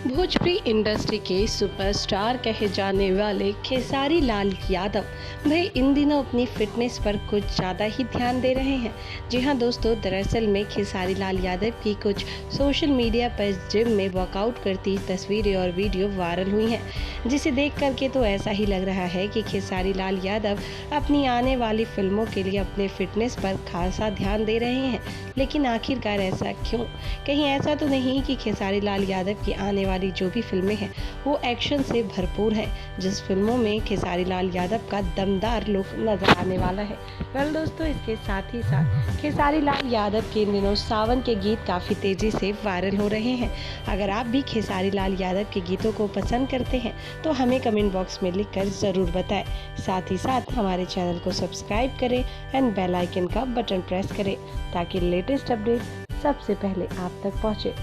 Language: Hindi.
भोजपुरी इंडस्ट्री के सुपरस्टार कहे जाने वाले खेसारी लाल यादव भाई इन दिनों अपनी फिटनेस पर कुछ ज़्यादा ही ध्यान दे रहे हैं। जी हाँ दोस्तों, दरअसल में खेसारी लाल यादव की कुछ सोशल मीडिया पर जिम में वर्कआउट करती तस्वीरें और वीडियो वायरल हुई हैं, जिसे देख करके तो ऐसा ही लग रहा है कि खेसारी लाल यादव अपनी आने वाली फिल्मों के लिए अपने फिटनेस पर खासा ध्यान दे रहे हैं। लेकिन आखिरकार ऐसा क्यों? कहीं ऐसा तो नहीं कि खेसारी लाल यादव की आने वाली जो भी फिल्में हैं वो एक्शन से भरपूर हैं, जिस फिल्मों में खेसारी लाल यादव का दमदार लुक नजर आने वाला है। वेल दोस्तों, इसके साथ ही साथ खेसारी लाल यादव के इन दिनों सावन के गीत काफ़ी तेज़ी से वायरल हो रहे हैं। अगर आप भी खेसारी लाल यादव के गीतों को पसंद करते हैं तो हमें कमेंट बॉक्स में लिखकर ज़रूर बताएं। साथ ही साथ हमारे चैनल को सब्सक्राइब करें एंड बेल आइकन का बटन प्रेस करें ताकि लेटेस्ट अपडेट सबसे पहले आप तक पहुँचे।